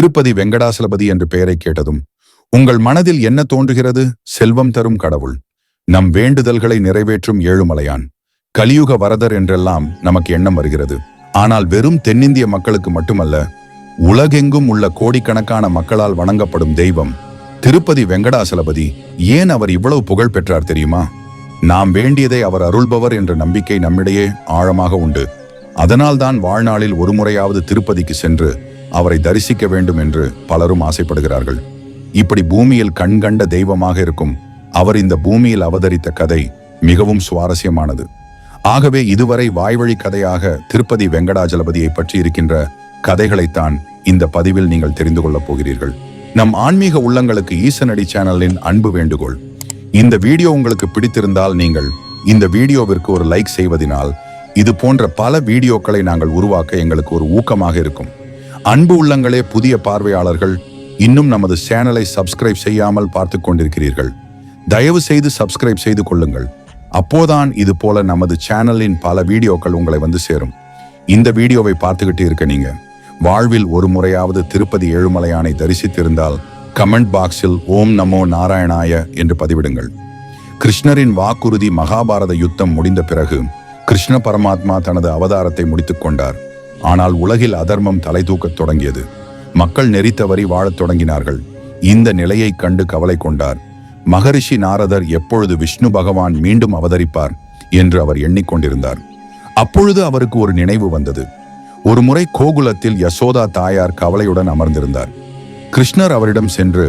திருப்பதி வெங்கடாசலபதி என்ற பெயரை கேட்டதும் உங்கள் மனதில் என்ன தோன்றுகிறது? செல்வம் தரும் கடவுள், நம் வேண்டுதல்களை நிறைவேற்றும் ஏழுமலையான், கலியுக வரதர் என்றெல்லாம் நமக்கு எண்ணம் வருகிறது. ஆனால் வெறும் தென்னிந்திய மக்களுக்கு மட்டுமல்ல, உலகெங்கும் உள்ள கோடிக்கணக்கான மக்களால் வணங்கப்படும் தெய்வம் திருப்பதி வெங்கடாசலபதி. ஏன் அவர் இவ்வளவு புகழ் பெற்றார் தெரியுமா? நாம் வேண்டியதை அவர் அருள்பவர் என்ற நம்பிக்கை நம்மிடையே ஆழமாக உண்டு. அதனால்தான் வாழ்நாளில் ஒரு முறையாவது திருப்பதிக்கு சென்று அவரை தரிசிக்க வேண்டும் என்று பலரும் ஆசைப்படுகிறார்கள். இப்படி பூமியில் கண்கண்ட தெய்வமாக இருக்கும் அவர் இந்த பூமியில் அவதரித்த கதை மிகவும் சுவாரஸ்யமானது. ஆகவே இதுவரை வாய்வழி கதையாக திருப்பதி வெங்கடாஜலபதியை பற்றி இருக்கின்ற கதைகளைத்தான் இந்த பதிவில் நீங்கள் தெரிந்து கொள்ளப் போகிறீர்கள். நம் ஆன்மீக உள்ளங்களுக்கு ஈசனடி சேனலின் அன்பு வேண்டுகோள், இந்த வீடியோ உங்களுக்கு பிடித்திருந்தால் நீங்கள் இந்த வீடியோவிற்கு ஒரு லைக் செய்வதனால் இது போன்ற பல வீடியோக்களை நாங்கள் உருவாக்க எங்களுக்கு ஒரு ஊக்கமாக இருக்கும். அன்பு உள்ளங்களே, புதிய பார்வையாளர்கள் இன்னும் நமது சேனலை சப்ஸ்கிரைப் செய்யாமல் பார்த்து கொண்டிருக்கிறீர்கள். தயவு செய்து சப்ஸ்கிரைப் செய்து கொள்ளுங்கள். அப்போதான் இது போல நமது சேனலின் பல வீடியோக்கள் உங்களை வந்து சேரும். இந்த வீடியோவை பார்த்துக்கிட்டு இருக்க நீங்க வாழ்வில் ஒரு முறையாவது திருப்பதி ஏழுமலையானை தரிசித்திருந்தால் கமெண்ட் பாக்ஸில் ஓம் நமோ நாராயணாய என்று பதிவிடுங்கள். கிருஷ்ணரின் வாக்குறுதி. மகாபாரத யுத்தம் முடிந்த பிறகு கிருஷ்ண பரமாத்மா தனது அவதாரத்தை முடித்துக் கொண்டார். ஆனால் உலகில் அதர்மம் தலை தூக்கத் தொடங்கியது. மக்கள் நெறித்தவறி வாழத் தொடங்கினார்கள். இந்த நிலையை கண்டு கவலை கொண்டார். மகரிஷி நாரதர் எப்பொழுது விஷ்ணு பகவான் மீண்டும் அவதரிப்பார் என்று அவர் எண்ணிக்கொண்டிருந்தார். அப்பொழுது அவருக்கு ஒரு நினைவு வந்தது. ஒரு முறை கோகுலத்தில் யசோதா தாயார் கவலையுடன் அமர்ந்திருந்தார். கிருஷ்ணர் அவரிடம் சென்று,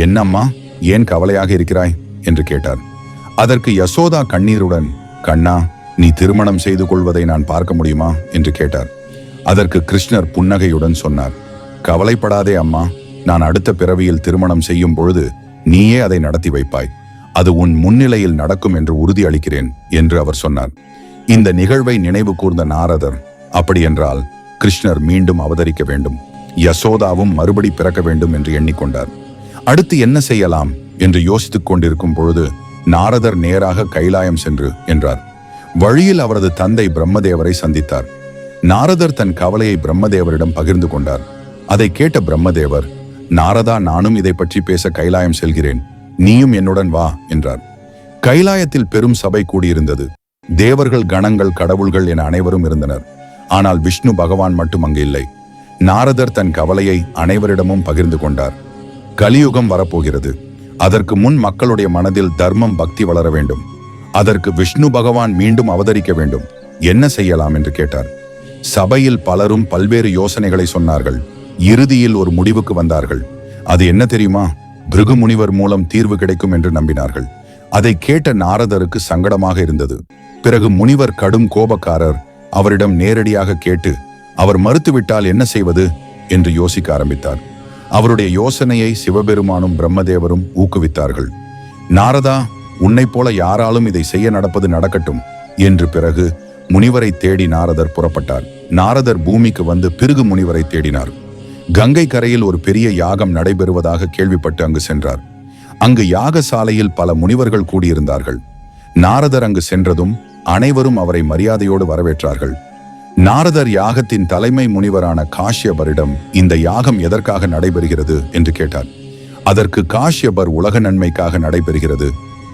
என்னம்மா, ஏன் கவலையாக இருக்கிறாய் என்று கேட்டார். அதற்கு யசோதா கண்ணீருடன், கண்ணா, நீ திருமணம் செய்து கொள்வதை நான் பார்க்க முடியுமா என்று கேட்டார். அதற்கு கிருஷ்ணர் புன்னகையுடன் சொன்னார், கவலைப்படாதே அம்மா, நான் அடுத்த பிறவியில் திருமணம் செய்யும் பொழுது நீயே அதை நடத்தி வைப்பாய். அது உன் முன்னிலையில் நடக்கும் என்று உறுதி அளிக்கிறேன் என்று அவர் சொன்னார். இந்த நிகழ்வை நினைவு கூர்ந்த நாரதர், அப்படியென்றால் கிருஷ்ணர் மீண்டும் அவதரிக்க வேண்டும், யசோதாவும் மறுபடி பிறக்க வேண்டும் என்று எண்ணிக்கொண்டார். அடுத்து என்ன செய்யலாம் என்று யோசித்துக் கொண்டிருக்கும் பொழுது நாரதர் நேராக கைலாயம் சென்று என்றார். வழியில் அவரது தந்தை பிரம்மதேவரை சந்தித்தார். நாரதர் தன் கவலையை பிரம்மதேவரிடம் பகிர்ந்து கொண்டார். அதை கேட்ட பிரம்மதேவர், நாரதா, நானும் இதை பற்றி பேச கைலாயம் செல்கிறேன், நீயும் என்னுடன் வா என்றார். கைலாயத்தில் பெரும் சபை கூடியிருந்தது. தேவர்கள், கணங்கள், கடவுள்கள் என அனைவரும் இருந்தனர். ஆனால் விஷ்ணு பகவான் மட்டும் அங்கு இல்லை. நாரதர் தன் கவலையை அனைவரிடமும் பகிர்ந்து கொண்டார். கலியுகம் வரப்போகிறது. அதற்கு முன் மக்களுடைய மனதில் தர்மம், பக்தி வளர வேண்டும். அதற்கு விஷ்ணு பகவான் மீண்டும் அவதரிக்க வேண்டும். என்ன செய்யலாம் என்று கேட்டார். சபையில் பலரும் பல்வேறு யோசனைகளை சொன்னார்கள். இறுதியில் ஒரு முடிவுக்கு வந்தார்கள். அது என்ன தெரியுமா? பிருகு முனிவர் மூலம் தீர்வு கிடைக்கும் என்று நம்பினார்கள். அதை கேட்ட நாரதருக்கு சங்கடமாக இருந்தது. பிறகு முனிவர் கடும் கோபக்காரர். அவரிடம் நேரடியாக கேட்டு அவர் மறுத்துவிட்டால் என்ன செய்வது என்று யோசிக்க ஆரம்பித்தார். அவருடைய யோசனையை சிவபெருமானும் பிரம்மதேவரும் ஊக்குவித்தார்கள். நாரதா, உன்னை போல யாராலும் இதை செய்ய நடப்பது நடக்கட்டும் என்று பிறகு முனிவரை தேடி நாரதர் புறப்பட்டார். நாரதர் பூமிக்கு வந்து பிருகு முனிவரை தேடினார். கங்கை கரையில் ஒரு பெரிய யாகம் நடைபெறுவதாக கேள்விப்பட்டு அங்கு சென்றார். அங்கு யாகசாலையில் பல முனிவர்கள் கூடியிருந்தார்கள். நாரதர் அங்கு சென்றதும் அனைவரும் அவரை மரியாதையோடு வரவேற்றார்கள். நாரதர் யாகத்தின் தலைமை முனிவரான காஷ்யபரிடம் இந்த யாகம் எதற்காக நடைபெறுகிறது என்று கேட்டார். அதற்கு காஷ்யபர், உலக நன்மைக்காக நடைபெறுகிறது,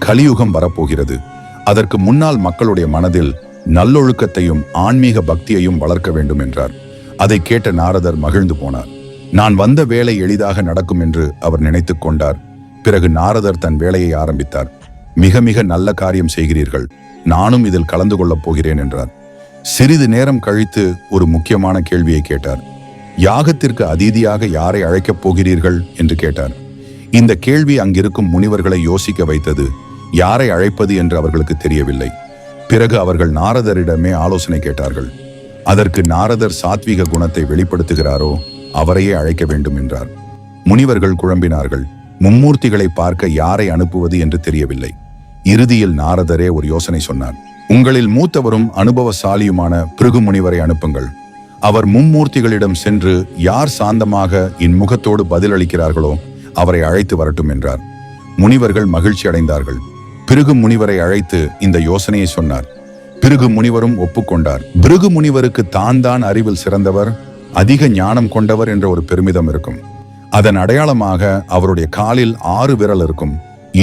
கலியுகம் வரப்போகிறது, அதற்கு முன்னால் மக்களுடைய மனதில் நல்லொழுக்கத்தையும் ஆன்மீக பக்தியையும் வளர்க்க வேண்டும் என்றார். அதை கேட்ட நாரதர் மகிழ்ந்து போனார். நான் வந்த வேலை எளிதாக நடக்கும் என்று அவர் நினைத்துக் கொண்டார். பிறகு நாரதர் தன் வேலையை ஆரம்பித்தார். மிக மிக நல்ல காரியம் செய்கிறீர்கள், நானும் இதில் கலந்து கொள்ளப் போகிறேன் என்றார். சிறிது நேரம் கழித்து ஒரு முக்கியமான கேள்வியை கேட்டார். யாகத்திற்கு அதிதியாக யாரை அழைக்கப் போகிறீர்கள் என்று கேட்டார். இந்த கேள்வி அங்கிருக்கும் முனிவர்களை யோசிக்க வைத்தது. யாரை அழைப்பது என்று அவர்களுக்கு தெரியவில்லை. பிறகு அவர்கள் நாரதரிடமே ஆலோசனை கேட்டார்கள். அதற்கு நாரதர் சாத்விக குணத்தை வெளிப்படுத்துகிறாரோ அவரையே அழைக்க வேண்டும் என்றார். முனிவர்கள் குழம்பினார்கள். மும்மூர்த்திகளை பார்க்க யாரை அனுப்புவது என்று தெரியவில்லை. இறுதியில் நாரதரே ஒரு யோசனை சொன்னார். உங்களில் மூத்தவரும் அனுபவசாலியுமான பிருகு முனிவரை அனுப்புங்கள். அவர் மும்மூர்த்திகளிடம் சென்று யார் சாந்தமாக இன்முகத்தோடு பதிலளிக்கிறார்களோ அவரை அழைத்து வரட்டும் என்றார். முனிவர்கள் மகிழ்ச்சி அடைந்தார்கள். பிருகு முனிவரை அழைத்து இந்த யோசனையை சொன்னார். பிருகு முனிவரும் ஒப்புக்கொண்டார். பிருகு முனிவருக்கு தான் அறிவில் சிறந்தவர், அதிக ஞானம் கொண்டவர் என்ற ஒரு பெருமிதம் இருக்கும். அதன் அடையாளமாக அவருடைய காலில் 6 விரல் இருக்கும்.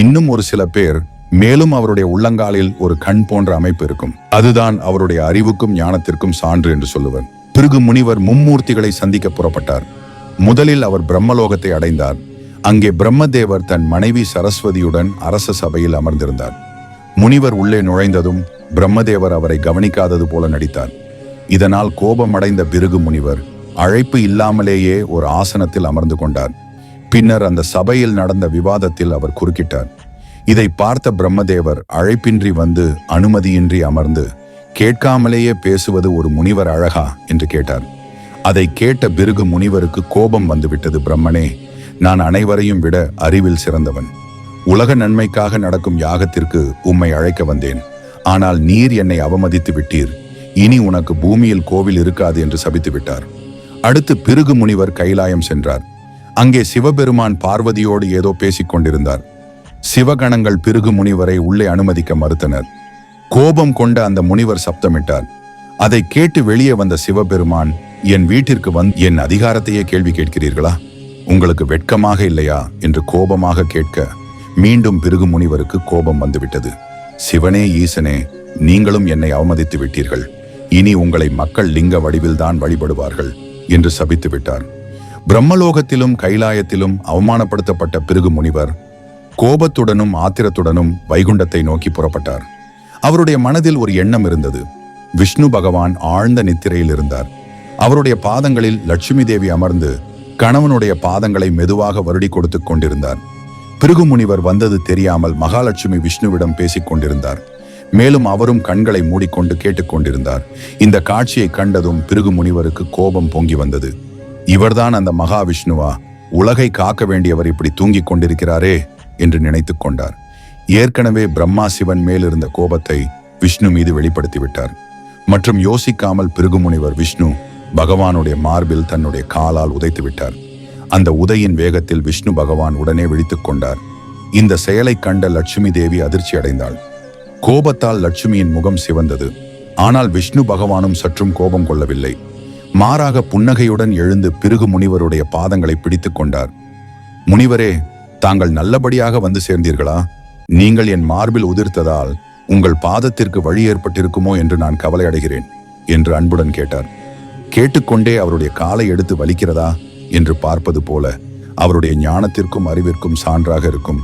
இன்னும் ஒரு சில பேர் மேலும் அவருடைய உள்ளங்காலில் ஒரு கண் போன்ற அமைப்பு இருக்கும். அதுதான் அவருடைய அறிவுக்கும் ஞானத்திற்கும் சான்று என்று சொல்லுவர். பிருகு முனிவர் மும்மூர்த்திகளை சந்திக்க புறப்பட்டார். முதலில் அவர் பிரம்மலோகத்தை அடைந்தார். அங்கே பிரம்மதேவர் தன் மனைவி சரஸ்வதியுடன் அரச சபையில் அமர்ந்திருந்தார். முனிவர் உள்ளே நுழைந்ததும் பிரம்மதேவர் அவரை கவனிக்காதது போல நடித்தார். இதனால் கோபமடைந்த பிருகு முனிவர் அழைப்பு இல்லாமலேயே ஒரு ஆசனத்தில் அமர்ந்து கொண்டார். பின்னர் அந்த சபையில் நடந்த விவாதத்தில் அவர் குறுக்கிட்டார். இதை பார்த்த பிரம்மதேவர் அழைப்பின்றி வந்து அனுமதியின்றி அமர்ந்து கேட்காமலேயே பேசுவது ஒரு முனிவர் அழகா என்று கேட்டார். அதை கேட்ட பிருகு முனிவருக்கு கோபம் வந்துவிட்டது. பிரம்மனே, நான் அனைவரையும் விட அறிவில் சிறந்தவன். உலக நன்மைக்காக நடக்கும் யாகத்திற்கு உம்மை அழைக்க வந்தேன். ஆனால் நீர் என்னை அவமதித்து விட்டீர். இனி உனக்கு பூமியில் கோவில் இருக்காது என்று சபித்து விட்டார். அடுத்து பிருகு முனிவர் கைலாயம் சென்றார். அங்கே சிவபெருமான் பார்வதியோடு ஏதோ பேசிக் கொண்டிருந்தார். சிவகணங்கள் பிருகு முனிவரை உள்ளே அனுமதிக்க மறுத்தனர். கோபம் கொண்ட அந்த முனிவர் சப்தமிட்டார். அதை கேட்டு வெளியே வந்த சிவபெருமான், என் வீட்டிற்கு வந்து என் அதிகாரத்தையே கேள்வி கேட்கிறீர்களா? உங்களுக்கு வெட்கமாக இல்லையா என்று கோபமாக கேட்க மீண்டும் பிருகு முனிவருக்கு கோபம் வந்துவிட்டது. சிவனே, ஈசனே, நீங்களும் என்னை அவமதித்து விட்டீர்கள். இனி உங்களை மக்கள் லிங்க வடிவில்தான் வழிபடுவார்கள் என்று சபித்து விட்டார். பிரம்மலோகத்திலும் கைலாயத்திலும் அவமானப்படுத்தப்பட்ட பிருகு முனிவர் கோபத்துடனும் ஆத்திரத்துடனும் வைகுண்டத்தை நோக்கி புறப்பட்டார். அவருடைய மனதில் ஒரு எண்ணம் இருந்தது. விஷ்ணு பகவான் ஆழ்ந்த நித்திரையில் இருந்தார். அவருடைய பாதங்களில் லட்சுமி தேவி அமர்ந்து கணவனுடைய பாதங்களை மெதுவாக வருடி கொடுத்து கொண்டிருந்தார். பிருகு முனிவர் வந்தது தெரியாமல் மகாலட்சுமி விஷ்ணுவிடம் பேசிக் கொண்டிருந்தார். மேலும் அவரும் கண்களை மூடிக்கொண்டு கேட்டுக்கொண்டிருந்தார். இந்த காட்சியை கண்டதும் பிருகு முனிவருக்கு கோபம் பொங்கி வந்தது. இவர்தான் அந்த மகாவிஷ்ணுவா? உலகை காக்க வேண்டியவர் இப்படி தூங்கிக் கொண்டிருக்கிறாரே என்று நினைத்து கொண்டார். ஏற்கனவே பிரம்மா சிவன் மேல் இருந்த கோபத்தை விஷ்ணு மீது வெளிப்படுத்திவிட்டார். மற்றும் யோசிக்காமல் பிருகு முனிவர் விஷ்ணு பகவானுடைய மார்பில் தன்னுடைய காலால் உதைத்து விட்டார். அந்த உதையின் வேகத்தில் விஷ்ணு பகவான் உடனே விழித்துக் கொண்டார். இந்த செயலை கண்ட லட்சுமி தேவி அதிர்ச்சி அடைந்தாள். கோபத்தால் லட்சுமியின் முகம் சிவந்தது. ஆனால் விஷ்ணு பகவானும் சற்றும் கோபம் கொள்ளவில்லை. மாறாக புன்னகையுடன் எழுந்து பிருகு முனிவருடைய பாதங்களை பிடித்துக் கொண்டார். முனிவரே, தாங்கள் நல்லபடியாக வந்து சேர்ந்தீர்களா? நீங்கள் என் மார்பில் உதிர்த்ததால் உங்கள் பாதத்திற்கு வழி ஏற்பட்டிருக்குமோ என்று நான் கவலை அடைகிறேன் என்று அன்புடன் கேட்டார். கேட்டுக்கொண்டே அவருடைய காலை எடுத்து வலிக்கிறதா என்று பார்ப்பது போல அவருடைய ஞானத்திற்கும் அறிவிற்கும் சான்றாக இருக்கும்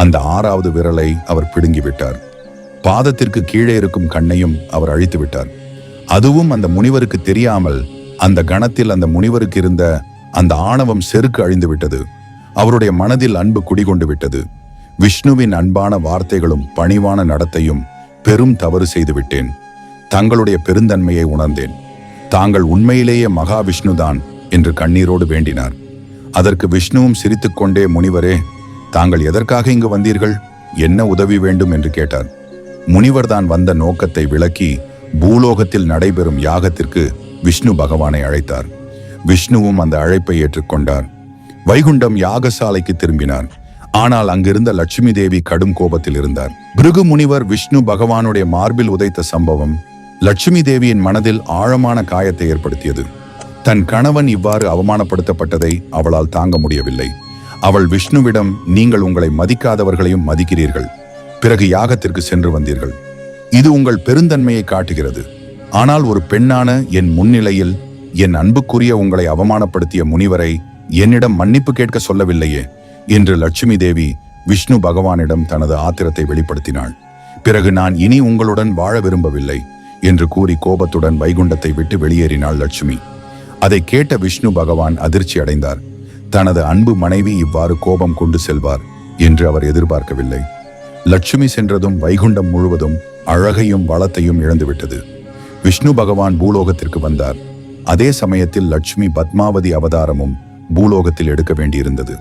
அந்த 6வது விரலை அவர் பிடுங்கிவிட்டார். பாதத்திற்கு கீழே இருக்கும் கண்ணையும் அவர் அழித்து விட்டார். அதுவும் அந்த முனிவருக்கு தெரியாமல் அந்த கணத்தில் அந்த முனிவருக்கு இருந்த அந்த ஆணவம் செருக்கு அழிந்து விட்டது. அவருடைய மனதில் அன்பு குடிகொண்டு விட்டது. விஷ்ணுவின் அன்பான வார்த்தைகளும் பணிவான நடத்தையும் பெரும் தவறு செய்து விட்டேன். தங்களுடைய பெருந்தன்மையை உணர்ந்தேன். தாங்கள் உண்மையிலேயே மகாவிஷ்ணுதான் என்று கண்ணீரோடு வேண்டினார். அதற்கு விஷ்ணுவும் சிரித்துக்கொண்டே, முனிவரே, தாங்கள் எதற்காக இங்கு வந்தீர்கள்? என்ன உதவி வேண்டும் என்று கேட்டார். முனிவர் தான் வந்த நோக்கத்தை விளக்கி பூலோகத்தில் நடைபெறும் யாகத்திற்கு விஷ்ணு பகவானை அழைத்தார். விஷ்ணுவும் அந்த அழைப்பை ஏற்றுக்கொண்டார். வைகுண்டம் யாகசாலைக்கு திரும்பினார். ஆனால் அங்கிருந்த லட்சுமி தேவி கடும் கோபத்தில் இருந்தார். பிருகு முனிவர் விஷ்ணு பகவானுடைய மார்பில் உதைத்த சம்பவம் லட்சுமி தேவியின் மனதில் ஆழமான காயத்தை ஏற்படுத்தியது. தன் கணவன் இவ்வாறு அவமானப்படுத்தப்பட்டதை அவளால் தாங்க முடியவில்லை. அவள் விஷ்ணுவிடம், நீங்கள் உங்களை மதிக்காதவர்களையும் மதிக்கிறீர்கள், பிறகு யாகத்திற்கு சென்று வந்தீர்கள். இது உங்கள் பெருந்தன்மையை காட்டுகிறது. ஆனால் ஒரு பெண்ணான என் முன்னிலையில் என் அன்புக்குரிய உங்களை அவமானப்படுத்திய முனிவரை என்னிடம் மன்னிப்பு கேட்க சொல்லவில்லையே என்று லட்சுமி தேவி விஷ்ணு பகவானிடம் தனது ஆத்திரத்தை வெளிப்படுத்தினாள். பிறகு நான் இனி உங்களுடன் வாழ விரும்பவில்லை என்று கூறி கோபத்துடன் வைகுண்டத்தை விட்டு வெளியேறினாள் லட்சுமி. அதை கேட்ட விஷ்ணு பகவான் அதிர்ச்சி அடைந்தார். தனது அன்பு மனைவி இவ்வாறு கோபம் கொண்டு செல்வார் என்று அவர் எதிர்பார்க்கவில்லை. லட்சுமி சென்றதும் வைகுண்டம் முழுவதும் அழகையும் வளத்தையும் இழந்துவிட்டது. விஷ்ணு பகவான் பூலோகத்திற்கு வந்தார். அதே சமயத்தில் லட்சுமி பத்மாவதி அவதாரமும் பூலோகத்தில் எடுக்க வேண்டியிருந்தது.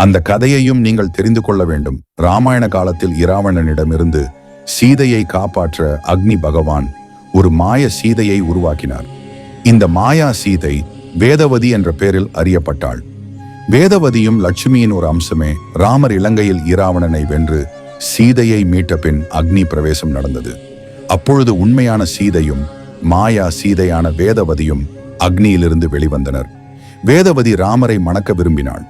அந்த கதையையும் நீங்கள் தெரிந்து கொள்ள வேண்டும். ராமாயண காலத்தில் இராவணனிடமிருந்து சீதையை காப்பாற்ற அக்னி பகவான் ஒரு மாய சீதையை உருவாக்கினார். இந்த மாயா சீதை வேதவதி என்ற பெயரில் அறியப்பட்டாள். வேதவதியும் லட்சுமியின் ஒரு அம்சமே. ராமர் இலங்கையில் இராவணனை வென்று சீதையை மீட்ட பின் அக்னி பிரவேசம் நடந்தது. அப்பொழுது உண்மையான சீதையும் மாயா சீதையான வேதவதியும் அக்னியிலிருந்து வெளிவந்தனர். வேதவதி ராமரை மணக்க விரும்பினாள்.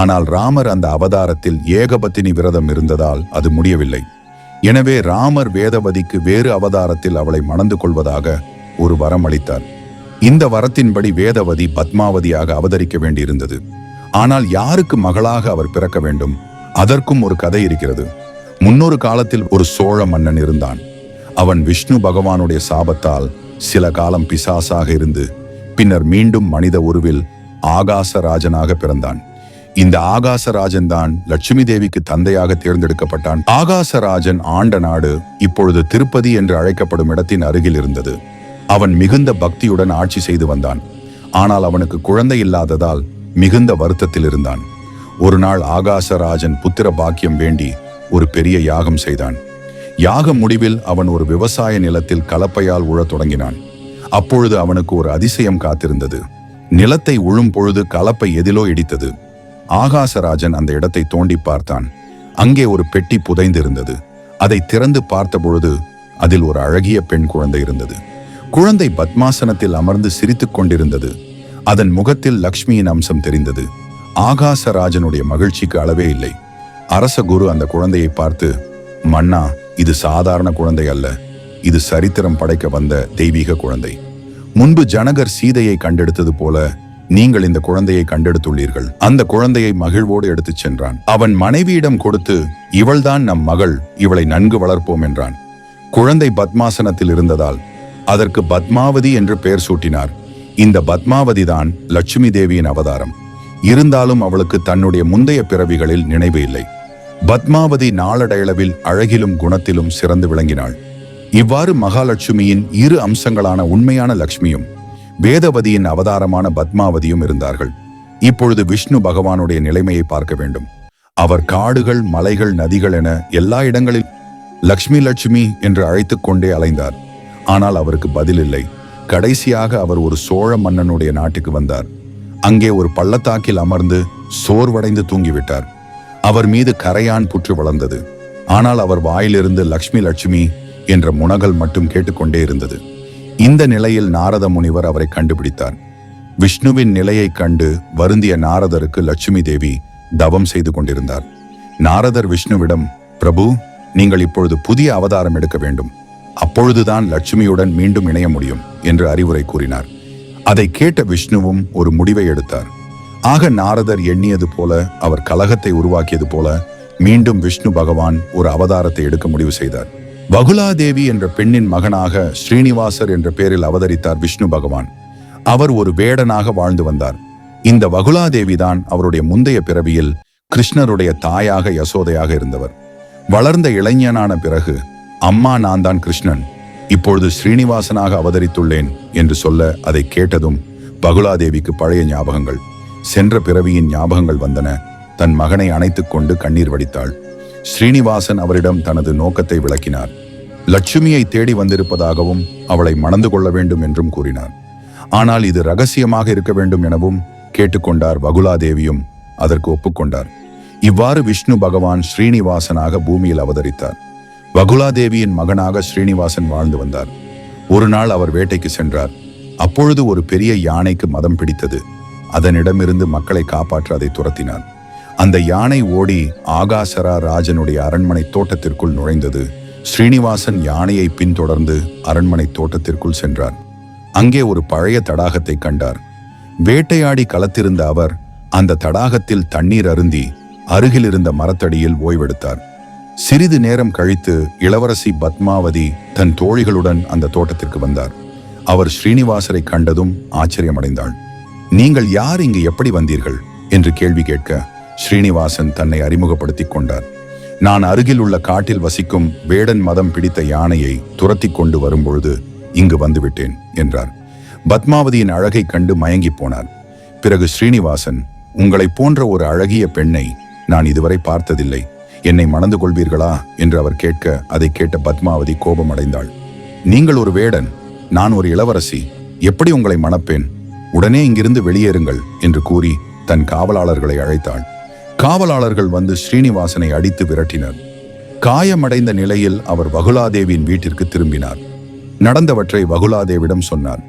ஆனால் ராமர் அந்த அவதாரத்தில் ஏகபத்தினி விரதம் இருந்ததால் அது முடியவில்லை. எனவே ராமர் வேதவதிக்கு வேறு அவதாரத்தில் அவளை மணந்து கொள்வதாக ஒரு வரம் அளித்தார். இந்த வரத்தின்படி வேதவதி பத்மாவதியாக அவதரிக்க வேண்டியிருந்தது. ஆனால் யாருக்கு மகளாக அவர் பிறக்க வேண்டும்? அதற்கும் ஒரு கதை இருக்கிறது. முன்னொரு காலத்தில் ஒரு சோழ மன்னன் இருந்தான். அவன் விஷ்ணு பகவானுடைய சாபத்தால் சில காலம் பிசாசாக இருந்து பின்னர் மீண்டும் மனித உருவில் ஆகாசராஜனாக பிறந்தான். இந்த ஆகாசராஜன் தான் லட்சுமி தேவிக்கு தந்தையாக தேர்ந்தெடுக்கப்பட்டான். ஆகாசராஜன் ஆண்ட நாடு இப்பொழுது திருப்பதி என்று அழைக்கப்படும் இடத்தின் அருகில் இருந்தது. அவன் மிகுந்த பக்தியுடன் ஆட்சி செய்து வந்தான். ஆனால் அவனுக்கு குழந்தை இல்லாததால் மிகுந்த வருத்தத்தில் இருந்தான். ஒரு நாள் ஆகாசராஜன் புத்திர பாக்கியம் வேண்டி ஒரு பெரிய யாகம் செய்தான். யாக முடிவில் அவன் ஒரு விவசாய நிலத்தில் கலப்பையால் உழத் தொடங்கினான். அப்பொழுது அவனுக்கு ஒரு அதிசயம் காத்திருந்தது. நிலத்தை உழும் பொழுது கலப்பை எதிலோ இடித்தது. ஆகாசராஜன் அந்த இடத்தை தோண்டி பார்த்தான். அங்கே ஒரு பெட்டி புதைந்திருந்தது. அதை திறந்து பார்த்த பொழுது அதில் ஒரு அழகிய பெண் குழந்தை இருந்தது. குழந்தை பத்மாசனத்தில் அமர்ந்து சிரித்துக் கொண்டிருந்தது. அதன் முகத்தில் லக்ஷ்மியின் அம்சம் தெரிந்தது. ஆகாசராஜனுடைய மகிழ்ச்சிக்கு அளவே இல்லை. அரச குரு அந்த குழந்தையை பார்த்து, மன்னா, இது சாதாரண குழந்தை அல்ல, இது சரித்திரம் படைக்க வந்த தெய்வீக குழந்தை. முன்பு ஜனகர் சீதையை கண்டெடுத்தது போல நீங்கள் இந்த குழந்தையை கண்டெடுத்துள்ளீர்கள். அந்த குழந்தையை மகிழ்வோடு எடுத்துச் சென்றான். அவன் மனைவியிடம் கொடுத்து, இவள்தான் நம் மகள், இவளை நன்கு வளர்ப்போம் என்றான். குழந்தை பத்மாசனத்தில் இருந்ததால் அதற்கு பத்மாவதி என்று பெயர் சூட்டினார். இந்த பத்மாவதி தான் லட்சுமி தேவியின் அவதாரம். இருந்தாலும் அவளுக்கு தன்னுடைய முந்தைய பிறவிகளில் நினைவு இல்லை. பத்மாவதி நாளடைவில் அழகிலும் குணத்திலும் சிறந்து விளங்கினாள். இவ்வாறு மகாலட்சுமியின் இரு அம்சங்களான உண்மையான லட்சுமியும் வேதவதியின் அவதாரமான பத்மாவதியும் இருந்தார்கள். இப்பொழுது விஷ்ணு பகவானுடைய நிலைமையை பார்க்க வேண்டும். அவர் காடுகள், மலைகள், நதிகள் என எல்லா இடங்களில் லக்ஷ்மி லட்சுமி என்று அழைத்துக் கொண்டே அலைந்தார். ஆனால் அவருக்கு பதில் இல்லை. கடைசியாக அவர் ஒரு சோழ மன்னனுடைய நாட்டுக்கு வந்தார். அங்கே ஒரு பள்ளத்தாக்கில் அமர்ந்து சோர்வடைந்து தூங்கிவிட்டார். அவர் மீது கரையான் புற்று வளர்ந்தது. ஆனால் அவர் வாயிலிருந்து லக்ஷ்மி லட்சுமி என்ற முனகல் மட்டும் கேட்டுக்கொண்டே இருந்தது. இந்த நிலையில் நாரத முனிவர் அவரை கண்டுபிடித்தார். விஷ்ணுவின் நிலையை கண்டு வருந்திய நாரதருக்கு லட்சுமி தேவி தவம் செய்து கொண்டிருந்தார். நாரதர் விஷ்ணுவிடம், பிரபு, நீங்கள் இப்பொழுது புதிய அவதாரம் எடுக்க வேண்டும். அப்பொழுதுதான் லட்சுமியுடன் மீண்டும் இணைய முடியும் என்று அறிவுரை கூறினார். அதை கேட்ட விஷ்ணுவும் ஒரு முடிவை எடுத்தார். ஆக நாரதர் எண்ணியது போல, அவர் கலகத்தை உருவாக்கியது போல மீண்டும் விஷ்ணு பகவான் ஒரு அவதாரத்தை எடுக்க முடிவு செய்தார். வகுலாதேவி என்ற பெண்ணின் மகனாக ஸ்ரீனிவாசர் என்ற பெயரில் அவதரித்தார் விஷ்ணு பகவான். அவர் ஒரு வேடனாக வாழ்ந்து வந்தார். இந்த வகுலாதேவி தான் அவருடைய முந்தைய பிறவியில் கிருஷ்ணருடைய தாயாக யசோதையாக இருந்தவர். வளர்ந்த இளைஞனான பிறகு, அம்மா, நான் தான் கிருஷ்ணன், இப்பொழுது ஸ்ரீனிவாசனாக அவதரித்துள்ளேன் என்று சொல்ல அதை கேட்டதும் வகுலாதேவிக்கு பழைய ஞாபகங்கள், சென்ற பிறவியின் ஞாபகங்கள் வந்தன. தன் மகனை அணைத்துக் கொண்டு கண்ணீர் வடித்தாள். ஸ்ரீனிவாசன் அவரிடம் தனது நோக்கத்தை விளக்கினார். லட்சுமியை தேடி வந்திருப்பதாகவும் அவளை மணந்து கொள்ள வேண்டும் என்றும் கூறினார். ஆனால் இது ரகசியமாக இருக்க வேண்டும் எனவும் கேட்டுக்கொண்டார். வகுலாதேவியும் அதற்கு ஒப்புக்கொண்டார். இவ்வாறு விஷ்ணு பகவான் ஸ்ரீனிவாசனாக பூமியில் அவதரித்தார். வகுலாதேவியின் மகனாக ஸ்ரீனிவாசன் வாழ்ந்து வந்தார். ஒரு நாள் அவர் வேட்டைக்கு சென்றார். அப்பொழுது ஒரு பெரிய யானைக்கு மதம் பிடித்தது. அதனிடமிருந்து மக்களை காப்பாற்ற அதை துரத்தினார். அந்த யானை ஓடி ஆகாசரா ராஜனுடைய அரண்மனை தோட்டத்திற்குள் நுழைந்தது. ஸ்ரீனிவாசன் யானையை பின்தொடர்ந்து அரண்மனை தோட்டத்திற்குள் சென்றார். அங்கே ஒரு பழைய தடாகத்தை கண்டார். வேட்டையாடி களத்திருந்த அவர் அந்த தடாகத்தில் தண்ணீர் அருந்தி அருகில் இருந்த மரத்தடியில் ஓய்வெடுத்தார். சிறிது நேரம் கழித்து இளவரசி பத்மாவதி தன் தோழிகளுடன் அந்த தோட்டத்திற்கு வந்தார். அவர் ஸ்ரீனிவாசரை கண்டதும் ஆச்சரியமடைந்தாள். நீங்கள் யார், இங்கு எப்படி வந்தீர்கள் என்று கேள்வி கேட்க ஸ்ரீனிவாசன் தன்னை அறிமுகப்படுத்திக் கொண்டார். நான் அருகில் உள்ள காட்டில் வசிக்கும் வேடன் மதம் பிடித்த யானையை துரத்தி கொண்டு வரும்பொழுது இங்கு வந்துவிட்டேன் என்றார். பத்மாவதியின் அழகை கண்டு மயங்கி போனார். பிறகு ஸ்ரீனிவாசன், உங்களை போன்ற ஒரு அழகிய பெண்ணை நான் இதுவரை பார்த்ததில்லை, என்னை மணந்து கொள்வீர்களா என்று அவர் கேட்க அதை கேட்ட பத்மாவதி கோபமடைந்தாள். நீங்கள் ஒரு வேடன், நான் ஒரு இளவரசி, எப்படி உங்களை மணப்பேன்? உடனே இங்கிருந்து வெளியேறுங்கள் என்று கூறி தன் காவலாளர்களை அழைத்தாள். காவலாளர்கள் வந்து ஸ்ரீனிவாசனை அடித்து விரட்டினர். காயமடைந்த நிலையில் அவர் வகுலாதேவியின் வீட்டிற்கு திரும்பினார். நடந்தவற்றை வகுலாதேவிடம் சொன்னார்.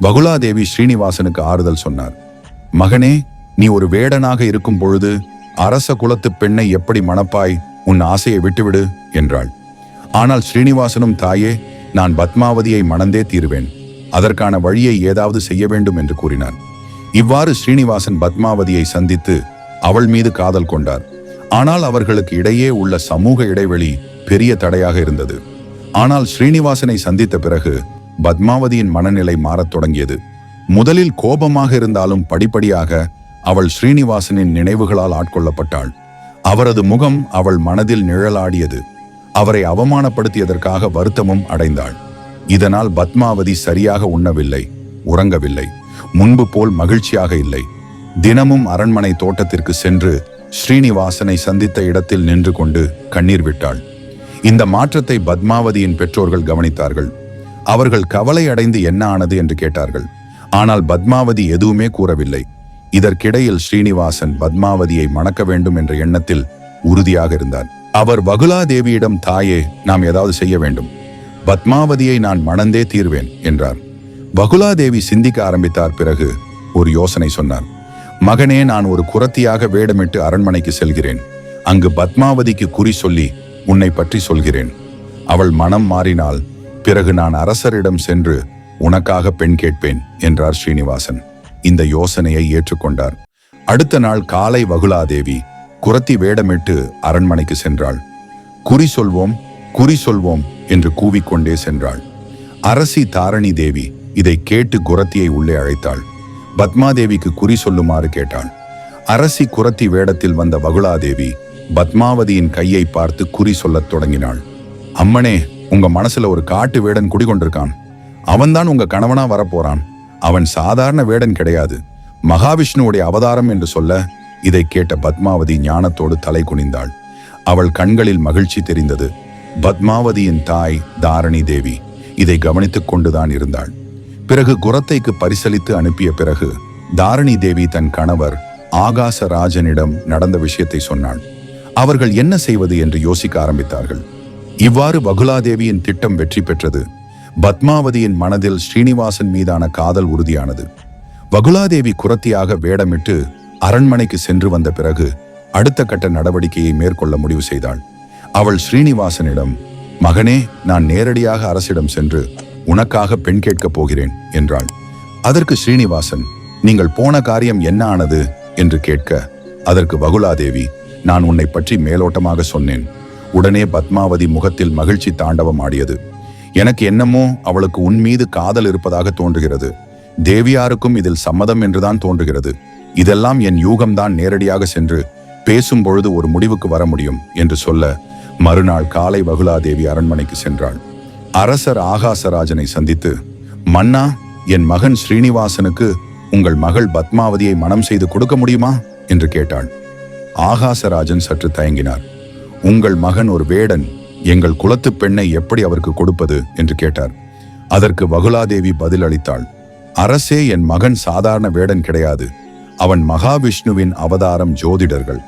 வகுலாதேவி ஸ்ரீனிவாசனுக்கு ஆறுதல் சொன்னார். மகனே, நீ ஒரு வேடனாக இருக்கும் பொழுது அரச குலத்து பெண்ணை எப்படி மணப்பாய்? உன் ஆசையை விட்டுவிடு என்றாள். ஆனால் ஸ்ரீனிவாசனும், தாயே, நான் பத்மாவதியை மணந்தே தீருவேன், அதற்கான வழியை ஏதாவது செய்ய வேண்டும் என்று கூறினார். இவ்வாறு ஸ்ரீனிவாசன் பத்மாவதியை சந்தித்து அவள் மீது காதல் கொண்டார். ஆனால் அவர்களுக்கு இடையே உள்ள சமூக இடைவெளி பெரிய தடையாக இருந்தது. ஆனால் ஸ்ரீனிவாசனை சந்தித்த பிறகு பத்மாவதியின் மனநிலை மாறத் தொடங்கியது. முதலில் கோபமாக இருந்தாலும் படிப்படியாக அவள் ஸ்ரீனிவாசனின் நினைவுகளால் ஆட்கொள்ளப்பட்டாள். அவரது முகம் அவள் மனதில் நிழலாடியது. அவரை அவமானப்படுத்தியதற்காக வருத்தமும் அடைந்தாள். இதனால் பத்மாவதி சரியாக உண்ணவில்லை, உறங்கவில்லை, முன்பு போல் மகிழ்ச்சியாக இல்லை. தினமும் அரண்மனை தோட்டத்திற்கு சென்று ஸ்ரீனிவாசனை சந்தித்த இடத்தில் நின்று கொண்டு கண்ணீர் விட்டாள். இந்த மாற்றத்தை பத்மாவதியின் பெற்றோர்கள் கவனித்தார்கள். அவர்கள் கவலை அடைந்து என்ன ஆனது என்று கேட்டார்கள். ஆனால் பத்மாவதி எதுவுமே கூறவில்லை. இதற்கிடையில் ஸ்ரீனிவாசன் பத்மாவதியை மணக்க வேண்டும் என்ற எண்ணத்தில் உறுதியாக இருந்தார். அவர் வகுலாதேவியிடம், தாயே, நாம் ஏதாவது செய்ய வேண்டும், பத்மாவதியை நான் மணந்தே தீர்வேன் என்றார். வகுலாதேவி சிந்திக்க ஆரம்பித்தார். பிறகு ஒரு யோசனை சொன்னார். மகனே, நான் ஒரு குரத்தியாக வேடமிட்டு அரண்மனைக்கு செல்கிறேன். அங்கு பத்மாவதிக்கு குறி சொல்லி உன்னை பற்றி சொல்கிறேன். அவள் மனம் மாறினால் பிறகு நான் அரசரிடம் சென்று உனக்காக பெண் கேட்பேன் என்றார் ஸ்ரீனிவாசன். இந்த யோசனையை ஏற்றுக்கொண்டார். அடுத்த நாள் காலை வகுலாதேவி குரத்தி வேடமிட்டு அரண்மனைக்கு சென்றாள். குறி சொல்வோம், குறி சொல்வோம் என்று கூவிக்கொண்டே சென்றாள். அரசி தாரணி தேவி இதை கேட்டு குரத்தியை உள்ளே அழைத்தாள். பத்மாதேவிக்கு குறி சொல்லுமாறு கேட்டாள். அரசி குரத்தி வேடத்தில் வந்த வகுலாதேவி பத்மாவதியின் கையை பார்த்து குறி சொல்லத் தொடங்கினாள். அம்மனே, உங்க மனசுல ஒரு காட்டு வேடன் குடிகொண்டிருக்கான். அவன்தான் உங்க கணவனா வரப்போறான். அவன் சாதாரண வேடன் கிடையாது, மகாவிஷ்ணுவுடைய அவதாரம் என்று சொல்ல, இதை கேட்ட பத்மாவதி ஞானத்தோடு தலை குனிந்தாள். அவள் கண்களில் மகிழ்ச்சி தெரிந்தது. பத்மாவதியின் தாய் தாரணி தேவி இதை கவனித்துக் கொண்டுதான் இருந்தாள். பிறகு குரத்தைக்கு பரிசளித்து அனுப்பிய பிறகு தாரணி தேவி தன் கணவர் ஆகாசராஜனிடம் நடந்த விஷயத்தை சொன்னாள். அவர்கள் என்ன செய்வது என்று யோசிக்க ஆரம்பித்தார்கள். இவ்வாறு வகுலாதேவியின் திட்டம் வெற்றி பெற்றது. பத்மாவதியின் மனதில் ஸ்ரீனிவாசன் மீதான காதல் உறுதியானது. வகுலாதேவி குரத்தியாக வேடமிட்டு அரண்மனைக்கு சென்று வந்த பிறகு அடுத்த கட்ட நடவடிக்கையை மேற்கொள்ள முடிவு செய்தாள். அவள் ஸ்ரீனிவாசனிடம், மகனே, நான் நேரடியாக அரசிடம் சென்று உனக்காக பெண் கேட்கப் போகிறேன் என்றாள். அதற்கு ஸ்ரீனிவாசன், நீங்கள் போன காரியம் என்ன ஆனது என்று கேட்க, அதற்கு வகுலாதேவி, நான் உன்னை பற்றி மேலோட்டமாக சொன்னேன். உடனே பத்மாவதி முகத்தில் மகிழ்ச்சி தாண்டவம் ஆடியது. எனக்கு என்னமோ அவளுக்கு உன் மீது காதல் இருப்பதாக தோன்றுகிறது. தேவியாருக்கும் இதில் சம்மதம் என்றுதான் தோன்றுகிறது. இதெல்லாம் என் யூகம்தான். நேரடியாக சென்று பேசும் பொழுது ஒரு முடிவுக்கு வர முடியும் என்று சொல்ல, மறுநாள் காலை வகுலாதேவி அரண்மனைக்கு சென்றாள். அரசர் ஆகாசராஜனை சந்தித்து, மன்னா, என் மகன் ஸ்ரீனிவாசனுக்கு உங்கள் மகள் பத்மாவதியை மனம் செய்து கொடுக்க முடியுமா என்று கேட்டாள். ஆகாசராஜன் சற்று தயங்கினார். உங்கள் மகன் ஒரு வேடன், எங்கள் குலத்து பெண்ணை எப்படி அவருக்கு கொடுப்பது என்று கேட்டார். அதற்கு வகுலாதேவி பதில் அளித்தாள். அரசே, என் மகன் சாதாரண வேடன் கிடையாது. அவன் மகாவிஷ்ணுவின் அவதாரம். ஜோதிடர்கள்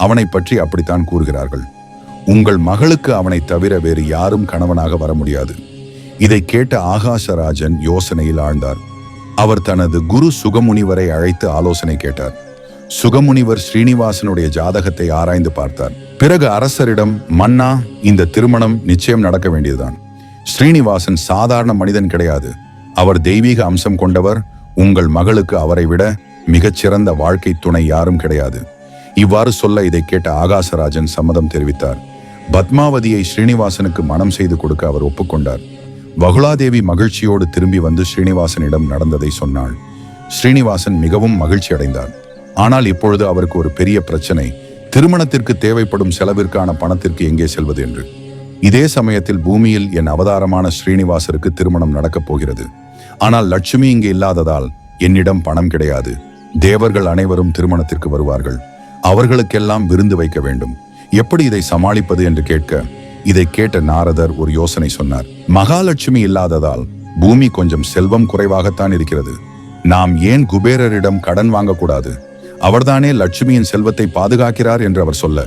அவனை பற்றி அப்படித்தான் கூறுகிறார்கள். உங்கள் மகளுக்கு அவனை தவிர வேறு யாரும் கணவனாக வர முடியாது. இதை கேட்ட ஆகாசராஜன் யோசனையில் ஆழ்ந்தார். அவர் தனது குரு சுகமுனிவரை அழைத்து ஆலோசனை கேட்டார். சுகமுனிவர் ஸ்ரீனிவாசனுடைய ஜாதகத்தை ஆராய்ந்து பார்த்தார். பிறகு அரசரிடம், மன்னா, இந்த திருமணம் நிச்சயம் நடக்க வேண்டியதுதான். ஸ்ரீனிவாசன் சாதாரண மனிதன் கிடையாது. அவர் தெய்வீக அம்சம் கொண்டவர். உங்கள் மகளுக்கு அவரை விட மிகச்சிறந்த வாழ்க்கை துணை யாரும் கிடையாது. இவ்வாறு சொல்ல இதை கேட்ட ஆகாசராஜன் சம்மதம் தெரிவித்தார். பத்மாவதியை ஸ்ரீனிவாசனுக்கு மனம் செய்து கொடுக்க அவர் ஒப்புக்கொண்டார். வகுலாதேவி மகிழ்ச்சியோடு திரும்பி வந்து ஸ்ரீனிவாசனிடம் நடந்ததை சொன்னாள். ஸ்ரீனிவாசன் மிகவும் மகிழ்ச்சி அடைந்தார். ஆனால் இப்பொழுது அவருக்கு ஒரு பெரிய பிரச்சனை. திருமணத்திற்கு தேவைப்படும் செலவிற்கான பணத்திற்கு எங்கே செல்வது என்று. இதே சமயத்தில் பூமியில் என் அவதாரமான ஸ்ரீனிவாசருக்கு திருமணம் நடக்கப் போகிறது. ஆனால் லட்சுமி இங்கு இல்லாததால் என்னிடம் பணம் கிடையாது. தேவர்கள் அனைவரும் திருமணத்திற்கு வருவார்கள். அவர்களுக்கெல்லாம் விருந்து வைக்க வேண்டும். எப்படி இதை சமாளிப்பது என்று கேட்க, இதை கேட்ட நாரதர் ஒரு யோசனை சொன்னார். மகாலட்சுமி இல்லாததால் பூமி கொஞ்சம் செல்வம் குறைவாகத்தான் இருக்கிறது. நாம் ஏன் குபேரரிடம் கடன் வாங்கக்கூடாது? அவர்தானே லட்சுமியின் செல்வத்தை பாதுகாக்கிறார் என்று அவர் சொல்ல,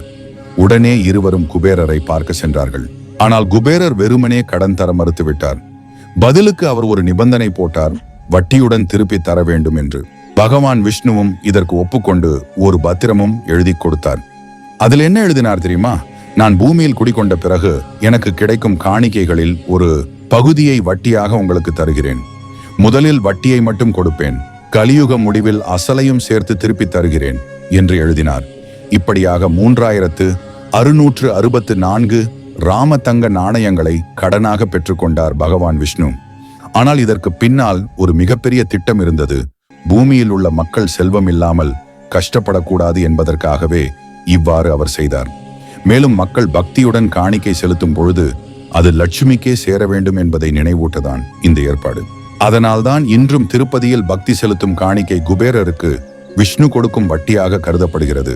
உடனே இருவரும் குபேரரை பார்க்க சென்றார்கள். ஆனால் குபேரர் வெறுமனே கடன் தர மறுத்துவிட்டார். பதிலுக்கு அவர் ஒரு நிபந்தனை போட்டார், வட்டியுடன் திருப்பி தர வேண்டும் என்று. பகவான் விஷ்ணுவும் இதற்கு ஒப்புக்கொண்டு ஒரு பத்திரமும் எழுதி கொடுத்தார். அதில் என்ன எழுதினார் தெரியுமா? நான் பூமியில் குடிக்கொண்ட பிறகு எனக்கு கிடைக்கும் காணிக்கைகளில் ஒரு பகுதியை வட்டியாக உங்களுக்கு தருகிறேன். முதலில் வட்டியை மட்டும் கொடுப்பேன், கலியுக முடிவில் அசலையும் சேர்த்து திருப்பி தருகிறேன் என்று எழுதினார். இப்படியாக 3664 ராம தங்க நாணயங்களை கடனாக பெற்றுக்கொண்டார் பகவான் விஷ்ணு. ஆனால் இதற்கு பின்னால் ஒரு மிகப்பெரிய திட்டம் இருந்தது. பூமியில் உள்ள மக்கள் செல்வம் இல்லாமல் கஷ்டப்படக்கூடாது என்பதற்காகவே இவ்வாறு அவர் செய்தார். மேலும் மக்கள் பக்தியுடன் காணிக்கை செலுத்தும் பொழுது அது லட்சுமிக்கே சேர வேண்டும் என்பதை நினைவூட்டதான் இந்த ஏற்பாடு. அதனால்தான் இன்றும் திருப்பதியில் பக்தி செலுத்தும் காணிக்கை குபேரருக்கு விஷ்ணு கொடுக்கும் வட்டியாக கருதப்படுகிறது.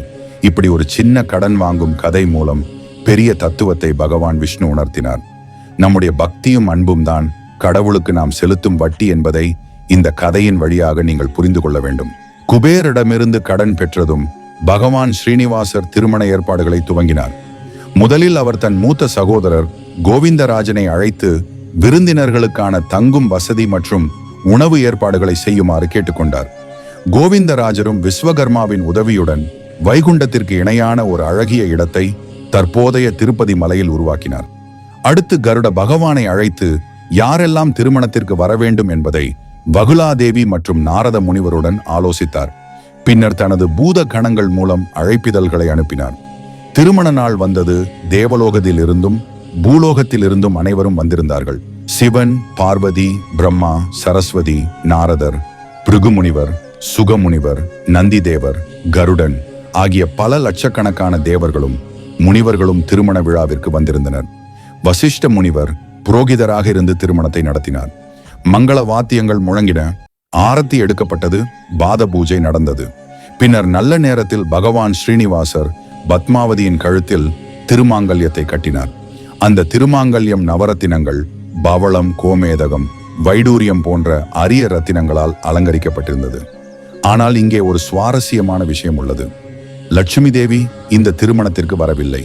இப்படி ஒரு சின்ன கடன் வாங்கும் கதை மூலம் பெரிய தத்துவத்தை பகவான் விஷ்ணு உணர்த்தினார். நம்முடைய பக்தியும் அன்பும் தான் கடவுளுக்கு நாம் செலுத்தும் வட்டி என்பதை இந்த கதையின் வழியாக நீங்கள் புரிந்து கொள்ள வேண்டும். குபேரிடமிருந்து கடன் பெற்றதும் பகவான் ஸ்ரீனிவாசர் திருமண ஏற்பாடுகளை துவங்கினார். முதலில் அவர் தன் மூத்த சகோதரர் கோவிந்தராஜனை அழைத்து விருந்தினர்களுக்கான தங்கும் வசதி மற்றும் உணவு ஏற்பாடுகளை செய்யுமாறு கேட்டுக்கொண்டார். கோவிந்தராஜரும் விஸ்வகர்மாவின் உதவியுடன் வைகுண்டத்திற்கு இணையான ஒரு அழகிய இடத்தை தற்போதைய திருப்பதி மலையில் உருவாக்கினார். அடுத்து கருட பகவானை அழைத்து யாரெல்லாம் திருமணத்திற்கு வர வேண்டும் என்பதை வகுலாதேவி மற்றும் நாரத முனிவருடன் ஆலோசித்தார். பின்னர் தனது பூத கணங்கள் மூலம் அழைப்பிதழ்களை அனுப்பினார். திருமண நாள் வந்தது. தேவலோகத்தில் இருந்தும் பூலோகத்தில் இருந்தும் அனைவரும் வந்திருந்தார்கள். சிவன், பார்வதி, பிரம்மா, சரஸ்வதி, நாரதர், பிருகுமுனிவர், சுகமுனிவர், நந்திதேவர், கருடன் ஆகிய பல லட்சக்கணக்கான தேவர்களும் முனிவர்களும் திருமண விழாவிற்கு வந்திருந்தனர். வசிஷ்ட முனிவர் புரோகிதராக இருந்து திருமணத்தை நடத்தினார். மங்கள வாத்தியங்கள் முழங்கின, ஆரத்தி எடுக்கப்பட்டது, பாத பூஜை நடந்தது. பின்னர் நல்ல நேரத்தில் பகவான் ஸ்ரீனிவாசர் பத்மாவதியின் கழுத்தில் திருமாங்கல்யத்தை கட்டினார். அந்த திருமாங்கல்யம் நவரத்தினங்கள், பவளம், கோமேதகம், வைடூரியம் போன்ற அரிய ரத்தினங்களால் அலங்கரிக்கப்பட்டிருந்தது. ஆனால் இங்கே ஒரு சுவாரஸ்யமான விஷயம் உள்ளது. லட்சுமி தேவி இந்த திருமணத்திற்கு வரவில்லை.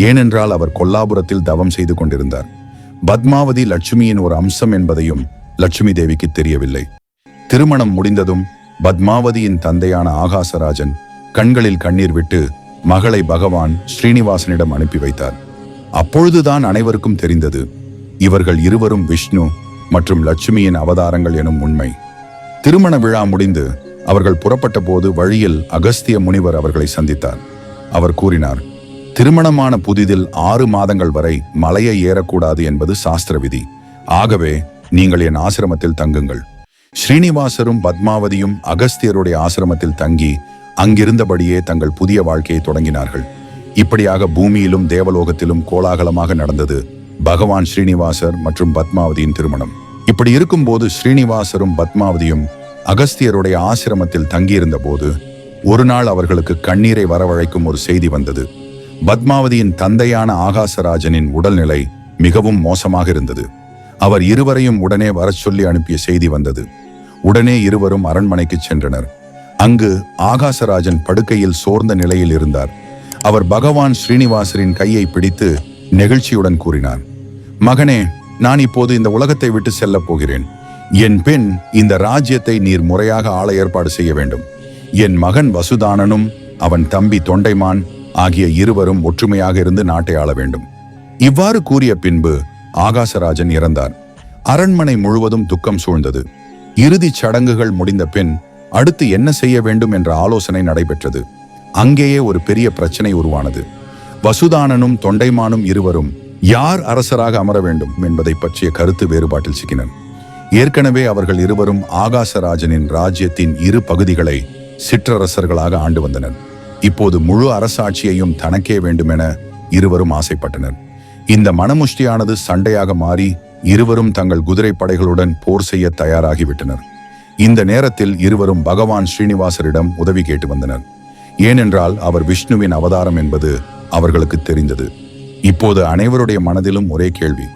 ஏனென்றால் அவர் கொல்லாபுரத்தில் தவம் செய்து கொண்டிருந்தார். பத்மாவதி லட்சுமியின் ஒரு அம்சம் என்பதையும் லட்சுமி தேவிக்கு தெரியவில்லை. திருமணம் முடிந்ததும் பத்மாவதியின் தந்தையான ஆகாசராஜன் கண்களில் கண்ணீர் விட்டு மகளை பகவான் ஸ்ரீனிவாசனிடம் அனுப்பி வைத்தார். அப்பொழுதுதான் அனைவருக்கும் தெரிந்தது, இவர்கள் இருவரும் விஷ்ணு மற்றும் லட்சுமியின் அவதாரங்கள் எனும் உண்மை. திருமண விழா முடிந்து அவர்கள் புறப்பட்ட போது வழியில் அகஸ்திய முனிவர் அவர்களை சந்தித்தார். அவர் கூறினார், திருமணமான புதிதில் 6 மாதங்கள் வரை மலையை ஏறக்கூடாது என்பது சாஸ்திர விதி. ஆகவே நீங்கள் என் ஆசிரமத்தில் தங்குங்கள். ஸ்ரீனிவாசரும் பத்மாவதியும் அகஸ்தியருடைய ஆசிரமத்தில் தங்கி அங்கிருந்தபடியே தங்கள் புதிய வாழ்க்கையை தொடங்கினார்கள். இப்படியாக பூமியிலும் தேவலோகத்திலும் கோலாகலமாக நடந்தது பகவான் ஸ்ரீனிவாசர் மற்றும் பத்மாவதியின் திருமணம். இப்படி இருக்கும்போது ஸ்ரீனிவாசரும் பத்மாவதியும் அகஸ்தியருடைய ஆசிரமத்தில் தங்கியிருந்த போது ஒரு நாள் அவர்களுக்கு கண்ணீரை வரவழைக்கும் ஒரு செய்தி வந்தது. பத்மாவதியின் தந்தையான ஆகாசராஜனின் உடல்நிலை மிகவும் மோசமாக இருந்தது. அவர் இருவரையும் உடனே வரச் சொல்லி அனுப்பிய செய்தி வந்தது. உடனே இருவரும் அரண்மனைக்கு சென்றனர். அங்கு ஆகாசராஜன் படுக்கையில் சோர்ந்த நிலையில் இருந்தார். அவர் பகவான் ஸ்ரீனிவாசரின் கையை பிடித்து நெகிழ்ச்சியுடன் கூறினார், மகனே, நான் இப்போது இந்த உலகத்தை விட்டு செல்லப் போகிறேன். என் பெண் இந்த ராஜ்யத்தை நீர் முறையாக ஆள ஏற்பாடு செய்ய வேண்டும். என் மகன் வசுதானனும் அவன் தம்பி தொண்டைமான் ஆகிய இருவரும் ஒற்றுமையாக இருந்து நாட்டை ஆள வேண்டும். இவ்வாறு கூறிய பின்பு ஆகாசராஜன் இறந்தார். அரண்மனை முழுவதும் துக்கம் சூழ்ந்தது. இறுதிச் சடங்குகள் முடிந்த பின் அடுத்து என்ன செய்ய வேண்டும் என்ற ஆலோசனை நடைபெற்றது. அங்கேயே ஒரு பெரிய பிரச்சனை உருவானது. வசுதானனும் தொண்டைமானும் இருவரும் யார் அரசராக அமர வேண்டும் என்பதை பற்றிய கருத்து வேறுபாட்டில் சிக்கினர். ஏற்கனவே அவர்கள் இருவரும் ஆகாசராஜனின் ராஜ்யத்தின் 2 பகுதிகளை சிற்றரசர்களாக ஆண்டு வந்தனர். இப்போது முழு அரசாட்சியையும் தனக்கே வேண்டுமென இருவரும் ஆசைப்பட்டனர். இந்த மனமுஷ்டியானது சண்டையாக மாறி இருவரும் தங்கள் குதிரை படைகளுடன் போர் செய்ய தயாராகிவிட்டனர். இந்த நேரத்தில் இருவரும் பகவான் ஸ்ரீனிவாசரிடம் உதவி கேட்டு வந்தனர். ஏனென்றால் அவர் விஷ்ணுவின் அவதாரம் என்பது அவர்களுக்கு தெரிந்தது. இப்போது அனைவருடைய மனதிலும் ஒரே கேள்வி,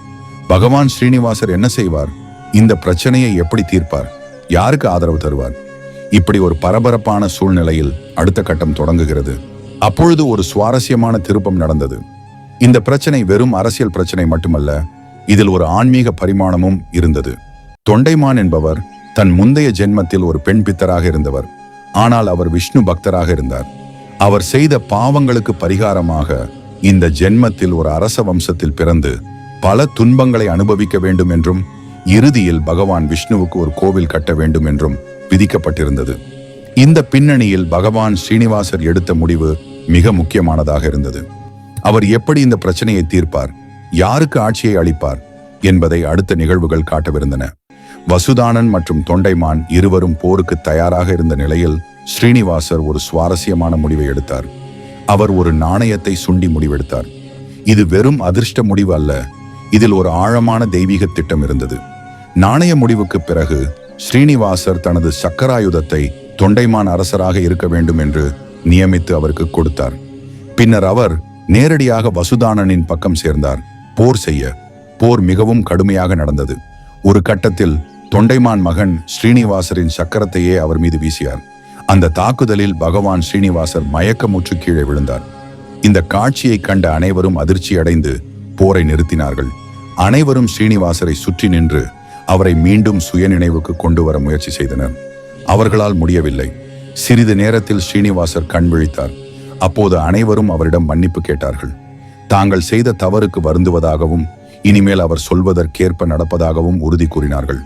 பகவான் ஸ்ரீனிவாசர் என்ன செய்வார்? இந்த பிரச்சனையை எப்படி தீர்ப்பார்? யாருக்கு ஆதரவு தருவார்? இப்படி ஒரு பரபரப்பான சூழ்நிலையில் அடுத்த கட்டம் தொடங்குகிறது. அப்பொழுது ஒரு சுவாரஸ்யமான திருப்பம் நடந்தது. இந்த பிரச்சனை வெறும் அரசியல் பிரச்சனை மட்டுமல்ல, இதில் ஒரு ஆன்மீக பரிமாணமும் இருந்தது. தொண்டைமான் என்பவர் தன் முந்தைய ஜென்மத்தில் ஒரு பெண் பித்தராக இருந்தவர். ஆனால் அவர் விஷ்ணு பக்தராக இருந்தார். அவர் செய்த பாவங்களுக்கு பரிகாரமாக இந்த ஜென்மத்தில் ஒரு அரச வம்சத்தில் பிறந்து பல துன்பங்களை அனுபவிக்க வேண்டும் என்றும் இறுதியில் பகவான் விஷ்ணுவுக்கு ஒரு கோவில் கட்ட வேண்டும் என்றும் விதிக்கப்பட்டிருந்தது. இந்த பின்னணியில் பகவான் ஸ்ரீனிவாசர் எடுத்த முடிவு மிக முக்கியமானதாக இருந்தது. அவர் எப்படி இந்த பிரச்சனையை தீர்ப்பார், யாருக்கு ஆட்சியை அளிப்பார் என்பதை அடுத்த நிகழ்வுகள் காட்டவிருந்தன. வசுதானன் மற்றும் தொண்டைமான் இருவரும் போருக்கு தயாராக இருந்த நிலையில் ஸ்ரீனிவாசர் ஒரு சுவாரஸ்யமான முடிவை எடுத்தார். அவர் ஒரு நாணயத்தை சுண்டி முடிவெடுத்தார். இது வெறும் அதிர்ஷ்ட முடிவு அல்ல, இதில் ஒரு ஆழமான தெய்வீக திட்டம் இருந்தது. நாணய முடிவுக்கு பிறகு ஸ்ரீனிவாசர் தனது சக்கராயுதத்தை தொண்டைமான் அரசராக இருக்க வேண்டும் என்று நியமித்து அவருக்கு கொடுத்தார். பின்னர் அவர் நேரடியாக வசுதானனின் பக்கம் சேர்ந்தார். போர் செய்ய. போர் மிகவும் கடுமையாக நடந்தது. ஒரு கட்டத்தில் தொண்டைமான் மகன் ஸ்ரீனிவாசரின் சக்கரத்தையே அவர் மீது வீசினார். அந்த தாக்குதலில் பகவான் ஸ்ரீனிவாசர் மயக்கமுற்று கீழே விழுந்தார். இந்த காட்சியை கண்ட அனைவரும் அதிர்ச்சி அடைந்து போரை நிறுத்தினார்கள். அனைவரும் ஸ்ரீனிவாசரை சுற்றி நின்று அவரை மீண்டும் சுயநினைவுக்கு கொண்டு வர முயற்சி செய்தனர். அவர்களால் முடியவில்லை. சிறிது நேரத்தில் ஸ்ரீனிவாசர் கண் விழித்தார். அப்போது அனைவரும் அவரிடம் மன்னிப்பு கேட்டார்கள். தாங்கள் செய்த தவறுக்கு வருந்துவதாகவும் இனிமேல் அவர் சொல்வதற்கேற்ப நடப்பதாகவும் உறுதி கூறினார்கள்.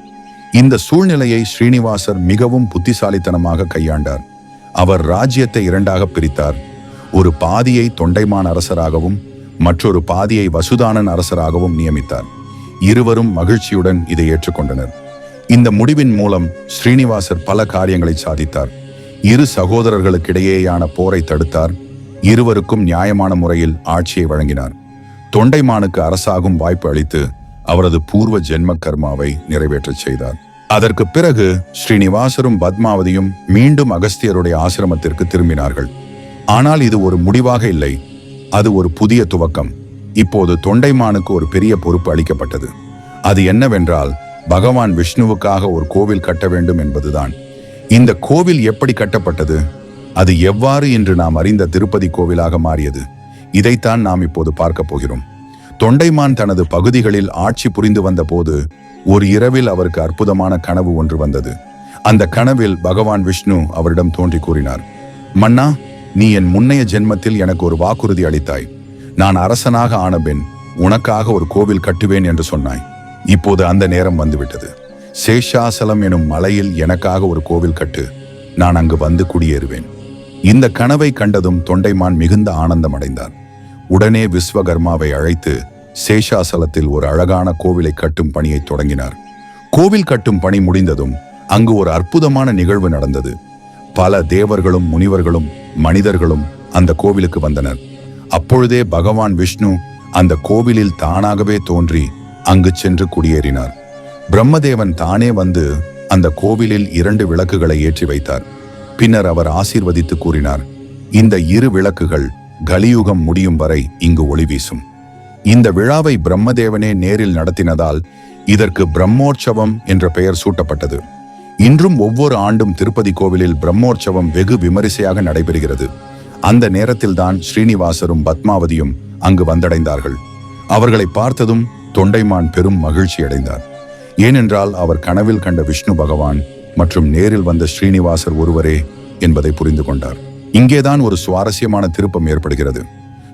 இந்த சூழ்நிலையை ஸ்ரீனிவாசர் மிகவும் புத்திசாலித்தனமாக கையாண்டார். அவர் ராஜ்யத்தை இரண்டாக பிரித்தார். ஒரு பாதியை தொண்டைமான் அரசராகவும் மற்றொரு பாதியை வசுதானன் அரசராகவும் நியமித்தார். இருவரும் மகிழ்ச்சியுடன் இதை ஏற்றுக்கொண்டனர். இந்த முடிவின் மூலம் ஸ்ரீனிவாசர் பல காரியங்களை சாதித்தார். இரு சகோதரர்களுக்கிடையேயான போரை தடுத்தார். இருவருக்கும் நியாயமான முறையில் ஆட்சியை வழங்கினார். தொண்டைமானுக்கு அரசாகும் வாய்ப்பு அளித்து அவரது பூர்வ ஜென்ம கர்மாவை நிறைவேற்றச் செய்தார். அதற்கு பிறகு ஸ்ரீனிவாசரும் பத்மாவதியும் மீண்டும் அகஸ்தியருடைய ஆசிரமத்திற்கு திரும்பினார்கள். ஆனால் இது ஒரு முடிவாக இல்லை, அது ஒரு புதிய துவக்கம். இப்போது தொண்டைமானுக்கு ஒரு பெரிய பொறுப்பு அளிக்கப்பட்டது. அது என்னவென்றால் பகவான் விஷ்ணுவுக்காக ஒரு கோவில் கட்ட வேண்டும் என்பதுதான். இந்த கோவில் எப்படி கட்டப்பட்டது, அது எவ்வாறு இன்று நாம் அறிந்த திருப்பதி கோவிலாக மாறியது, இதைத்தான் நாம் இப்போது பார்க்க போகிறோம். தொண்டைமான் தனது பகுதிகளில் ஆட்சி புரிந்து வந்த போது ஒரு இரவில் அவருக்கு அற்புதமான கனவு ஒன்று வந்தது. அந்த கனவில் பகவான் விஷ்ணு அவரிடம் தோன்றி கூறினார், மன்னா, நீ என் முன்னைய ஜென்மத்தில் எனக்கு ஒரு வாக்குறுதி அளித்தாய். நான் அரசனாக ஆன பின் உனக்காக ஒரு கோவில் கட்டுவேன் என்று சொன்னாய். இப்போது அந்த நேரம் வந்துவிட்டது. சேஷாசலம் எனும் மலையில் எனக்காக ஒரு கோவில் கட்டு. நான் அங்கு வந்து குடியேறுவேன். இந்த கனவை கண்டதும் தொண்டைமான் மிகுந்த ஆனந்தம் அடைந்தார். உடனே விஸ்வகர்மாவை அழைத்து சேஷாசலத்தில் ஒரு அழகான கோவிலை கட்டும் பணியை தொடங்கினார். கோவில் கட்டும் பணி முடிந்ததும் அங்கு ஒரு அற்புதமான நிகழ்வு நடந்தது. பல தேவர்களும் முனிவர்களும் மனிதர்களும் அந்த கோவிலுக்கு வந்தனர். அப்பொழுதே பகவான் விஷ்ணு அந்த கோவிலில் தானாகவே தோன்றி அங்கு சென்று குடியேறினார். பிரம்மதேவன் தானே வந்து அந்த கோவிலில் 2 விளக்குகளை ஏற்றி வைத்தார். பின்னர் அவர் ஆசீர்வதித்து கூறினார், இந்த 2 விளக்குகள் கலியுகம் முடியும் வரை இங்கு ஒளி வீசும். இந்த விழாவை பிரம்மதேவனே நேரில் நடத்தினதால் இதற்கு பிரம்மோற்சவம் என்ற பெயர் சூட்டப்பட்டது. இன்றும் ஒவ்வொரு ஆண்டும் திருப்பதி கோவிலில் பிரம்மோற்சவம் வெகு விமரிசையாக நடைபெறுகிறது. அந்த நேரத்தில்தான் ஸ்ரீனிவாசரும் பத்மாவதியும் அங்கு வந்தடைந்தார்கள். அவர்களை பார்த்ததும் தொண்டைமான் பெரும் மகிழ்ச்சி அடைந்தார். ஏனென்றால் அவர் கனவில் கண்ட விஷ்ணு பகவான் மற்றும் நேரில் வந்த ஸ்ரீனிவாசர் ஒருவரே என்பதை புரிந்து கொண்டார். இங்கேதான் ஒரு சுவாரஸ்யமான திருப்பம் ஏற்படுகிறது.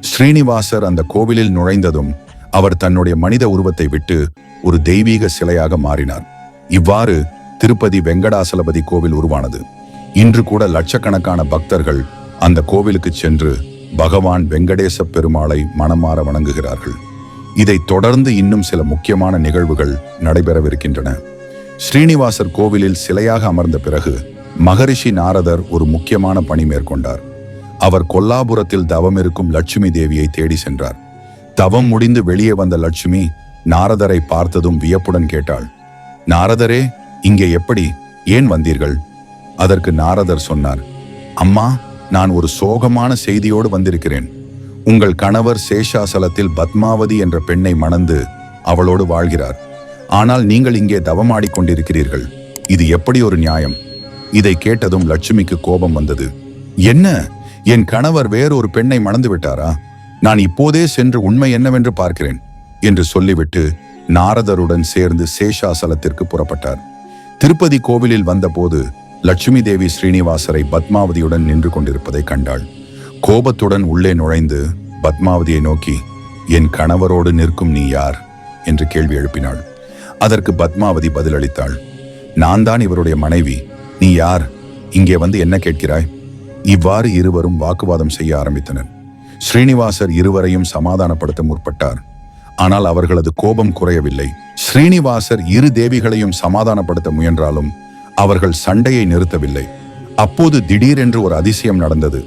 ஸ்ரீனிவாசர் அந்த கோவிலில் நுழைந்ததும் அவர் தன்னுடைய மனித உருவத்தை விட்டு ஒரு தெய்வீக சிலையாக மாறினார். இவ்வாறு திருப்பதி வெங்கடாசலபதி கோவில் உருவானது. இன்று கூட லட்சக்கணக்கான பக்தர்கள் அந்த கோவிலுக்கு சென்று பகவான் வெங்கடேச பெருமாளை மனமாற வணங்குகிறார்கள். இதைத் தொடர்ந்து இன்னும் சில முக்கியமான நிகழ்வுகள் நடைபெறவிருக்கின்றன. ஸ்ரீனிவாசர் கோவிலில் சிலையாக அமர்ந்த பிறகு மகரிஷி நாரதர் ஒரு முக்கியமான பணி மேற்கொண்டார். அவர் கொல்லாபுரத்தில் தவம் இருக்கும் லட்சுமி தேவியை தேடி சென்றார். தவம் முடிந்து வெளியே வந்த லட்சுமி நாரதரை பார்த்ததும் வியப்புடன் கேட்டாள், நாரதரே, இங்கே எப்படி, ஏன் வந்தீர்கள்? அதற்கு நாரதர் சொன்னார், அம்மா, நான் ஒரு சோகமான செய்தியோடு வந்திருக்கிறேன். உங்கள் கணவர் சேஷாசலத்தில் பத்மாவதி என்ற பெண்ணை மணந்து அவளோடு வாழ்கிறார். ஆனால் நீங்கள் இங்கே தவமாடிக் கொண்டிருக்கிறீர்கள். இது எப்படி ஒரு நியாயம்? இதை கேட்டதும் லட்சுமிக்கு கோபம் வந்தது. என்ன, என் கணவர் வேறொரு பெண்ணை மணந்து விட்டாரா? நான் இப்போதே சென்று உண்மை என்னவென்று பார்க்கிறேன் என்று சொல்லிவிட்டு நாரதருடன் சேர்ந்து சேஷாசலத்திற்கு புறப்பட்டார். திருப்பதி கோவிலில் வந்தபோது லட்சுமி தேவி ஸ்ரீனிவாசரை பத்மாவதியுடன் நின்று கொண்டிருப்பதை கண்டாள். கோபத்துடன் உள்ளே நுழைந்து பத்மாவதியை நோக்கி, என் கணவரோடு நிற்கும் நீ யார் என்று கேள்வி எழுப்பினாள். அதற்கு பத்மாவதி பதிலளித்தாள், நான் தான் இவருடைய மனைவி. நீ யார்? இங்கே வந்து என்ன கேட்கிறாய்? இவ்வாறு இருவரும் வாக்குவாதம் செய்ய ஆரம்பித்தனர். ஸ்ரீனிவாசர் இருவரையும் சமாதானப்படுத்த முற்பட்டார். ஆனால் அவர்களது கோபம் குறையவில்லை. ஸ்ரீனிவாசர் இரு தேவிகளையும் சமாதானப்படுத்த முயன்றாலும் அவர்கள் சண்டையை நிறுத்தவில்லை. அப்போது திடீரென்று ஒரு அதிசயம் நடந்தது.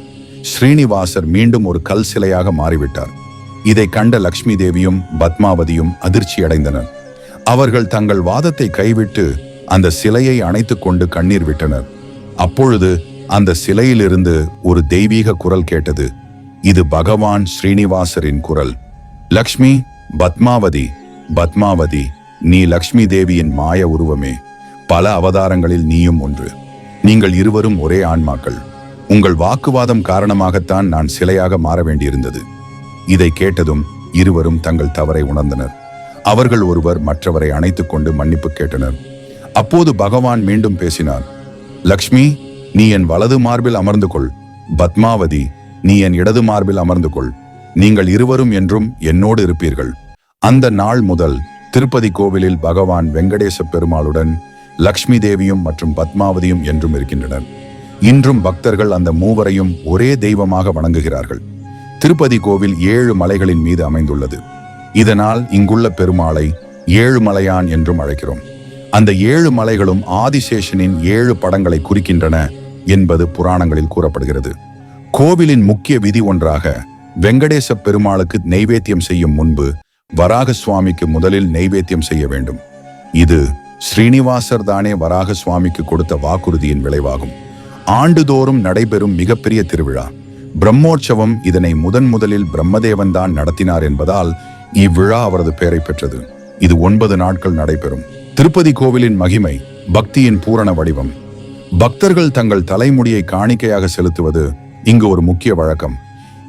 ஸ்ரீனிவாசர் மீண்டும் ஒரு கல் சிலையாக மாறிவிட்டார். இதை கண்ட லக்ஷ்மி தேவியும் பத்மாவதியும் அதிர்ச்சியடைந்தனர். அவர்கள் தங்கள் வாதத்தை கைவிட்டு அந்த சிலையை அணைத்துக் கொண்டு கண்ணீர் விட்டனர். அப்பொழுது அந்த சிலையிலிருந்து ஒரு தெய்வீக குரல் கேட்டது. இது பகவான் ஸ்ரீனிவாசரின் குரல். லக்ஷ்மி, பத்மாவதி, பத்மாவதி, நீ லக்ஷ்மி தேவியின் மாய உருவமே. பல அவதாரங்களில் நீயும் ஒன்று. நீங்கள் இருவரும் ஒரே ஆன்மாக்கள். உங்கள் வாக்குவாதம் காரணமாகத்தான் நான் சிலையாக மாற வேண்டியிருந்தது. இதை கேட்டதும் இருவரும் தங்கள் தவறை உணர்ந்தனர். அவர்கள் ஒருவர் மற்றவரை அணைத்துக் கொண்டு மன்னிப்பு கேட்டனர். அப்போது பகவான் மீண்டும் பேசினார். லக்ஷ்மி, நீ என் வலது மார்பில் அமர்ந்து கொள். பத்மாவதி, நீ என் இடது மார்பில் அமர்ந்து கொள். நீங்கள் இருவரும் என்றும் என்னோடு இருப்பீர்கள். அந்த நாள் முதல் திருப்பதி கோவிலில் பகவான் வெங்கடேச பெருமாளுடன் லக்ஷ்மி தேவியும் மற்றும் பத்மாவதியும் என்றும் இருக்கின்றனர். இன்றும் பக்தர்கள் அந்த மூவரையும் ஒரே தெய்வமாக வணங்குகிறார்கள். திருப்பதி கோவில் 7 மலைகளின் மீது அமைந்துள்ளது. இதனால் இங்குள்ள பெருமாளை ஏழுமலையான் என்றும் அழைக்கிறோம். அந்த 7 மலைகளும் ஆதிசேஷனின் 7 படங்களை குறிக்கின்றன என்பது புராணங்களில் கூறப்படுகிறது. கோவிலின் முக்கிய விதி ஒன்றாக வெங்கடேச பெருமாளுக்கு நெய்வேத்தியம் செய்யும் முன்பு வராக சுவாமிக்கு முதலில் நெய்வேத்தியம் செய்ய வேண்டும். இது ஸ்ரீனிவாசர் தானே வராக சுவாமிக்கு கொடுத்த வாக்குறுதியின் விளைவாகும். ஆண்டுதோறும் நடைபெறும் மிகப்பெரிய திருவிழா பிரம்மோற்சவம். இதனை முதலில் பிரம்மதேவன் தான் நடத்தினார் என்பதால் இவ்விழா அவரது பெயரை பெற்றது. இது 9 நாட்கள் நடைபெறும். திருப்பதி கோவிலின் மகிமை பக்தியின் பூரண வடிவம். பக்தர்கள் தங்கள் தலைமுடியை காணிக்கையாக செலுத்துவது இங்கு ஒரு முக்கிய வழக்கம்.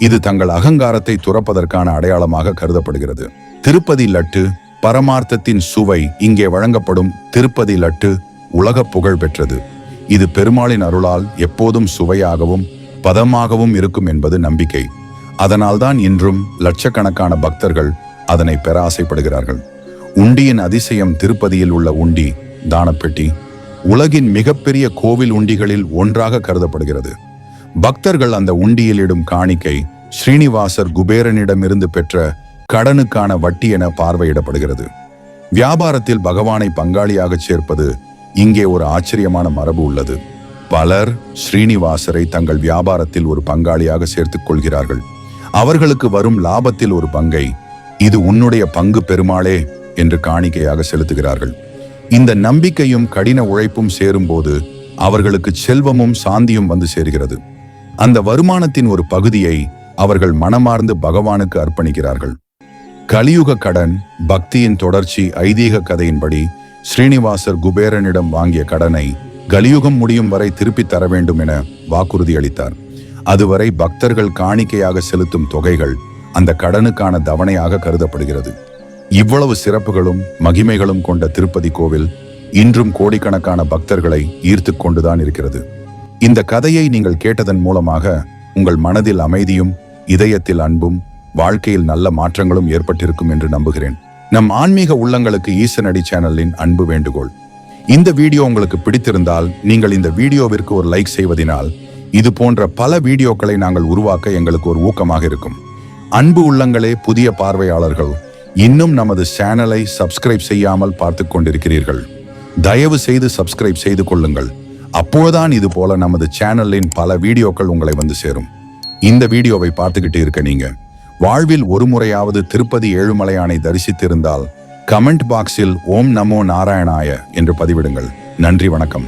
இது தங்கள் அகங்காரத்தை துறப்பதற்கான அடையாளமாக கருதப்படுகிறது. திருப்பதி லட்டு பரமார்த்தத்தின் சுவை. இங்கே வழங்கப்படும் திருப்பதி லட்டு உலக புகழ் பெற்றது. இது பெருமாளின் அருளால் எப்போதும் சுவையாகவும் பதமாகவும் இருக்கும் என்பது நம்பிக்கை. அதனால்தான் இன்றும் லட்சக்கணக்கான பக்தர்கள் அதனை பெற ஆசைப்படுகிறார்கள். உண்டியின் அதிசயம். திருப்பதியில் உள்ள உண்டி தானப்பெட்டி உலகின் மிகப்பெரிய கோவில் உண்டிகளில் ஒன்றாக கருதப்படுகிறது. பக்தர்கள் அந்த உண்டியில் இடும் காணிக்கை ஸ்ரீனிவாசர் குபேரனிடமிருந்து பெற்ற கடனுக்கான வட்டி என பார்வையிடப்படுகிறது. வியாபாரத்தில் பகவானை பங்காளியாக சேர்ப்பது இங்கே ஒரு ஆச்சரியமான மரபு உள்ளது. பலர் ஸ்ரீனிவாசரை தங்கள் வியாபாரத்தில் ஒரு பங்காளியாக சேர்த்துக் கொள்கிறார்கள். அவர்களுக்கு வரும் லாபத்தில் ஒரு பங்கை, இது உன்னுடைய பங்கு பெருமாளே என்று காணிக்கையாக செலுத்துகிறார்கள். இந்த நம்பிக்கையும் கடின உழைப்பும் சேரும்போது அவர்களுக்கு செல்வமும் சாந்தியும் வந்து சேர்கிறது. அந்த வருமானத்தின் ஒரு பகுதியை அவர்கள் மனமார்ந்து பகவானுக்கு அர்ப்பணிக்கிறார்கள். கலியுக கடன் பக்தியின் தொடர்ச்சி. ஐதீக கதையின்படி ஸ்ரீனிவாசர் குபேரனிடம் வாங்கிய கடனை கலியுகம் முடியும் வரை திருப்பி தர வேண்டும் என வாக்குறுதி அளித்தார். அதுவரை பக்தர்கள் காணிக்கையாக செலுத்தும் தொகைகள் அந்த கடனுக்கான தவணையாக கருதப்படுகிறது. இவ்வளவு சிறப்புகளும் மகிமைகளும் கொண்ட திருப்பதி கோவில் இன்றும் கோடிக்கணக்கான பக்தர்களை ஈர்த்து கொண்டுதான் இருக்கிறது. இந்த கதையை நீங்கள் கேட்டதன் மூலமாக உங்கள் மனதில் அமைதியும் இதயத்தில் அன்பும் வாழ்க்கையில் நல்ல மாற்றங்களும் ஏற்பட்டிருக்கும் என்று நம்புகிறேன். நம் ஆன்மீக உள்ளங்களுக்கு ஈசனடி சேனலின் அன்பு வேண்டுகோள். இந்த வீடியோ உங்களுக்கு பிடித்திருந்தால் நீங்கள் இந்த வீடியோவிற்கு ஒரு லைக் செய்வதினால் இது போன்ற பல வீடியோக்களை நாங்கள் உருவாக்க எங்களுக்கு ஒரு ஊக்கமாக இருக்கும். அன்பு உள்ளங்களே, புதிய பார்வையாளர்கள் இன்னும் நமது சேனலை சப்ஸ்கிரைப் செய்யாமல் பார்த்து கொண்டிருக்கிறீர்கள். தயவு செய்து சப்ஸ்கிரைப் செய்து கொள்ளுங்கள். அப்போதுதான் இது போல நமது சேனலின் பல வீடியோக்கள் உங்களை வந்து சேரும். இந்த வீடியோவை பார்த்துக்கிட்டு இருக்க நீங்க வாழ்வில் ஒரு முறையாவது திருப்பதி ஏழுமலையானை தரிசித்திருந்தால் கமெண்ட் பாக்ஸில் ஓம் நமோ நாராயணாய என்று பதிவிடுங்கள். நன்றி, வணக்கம்.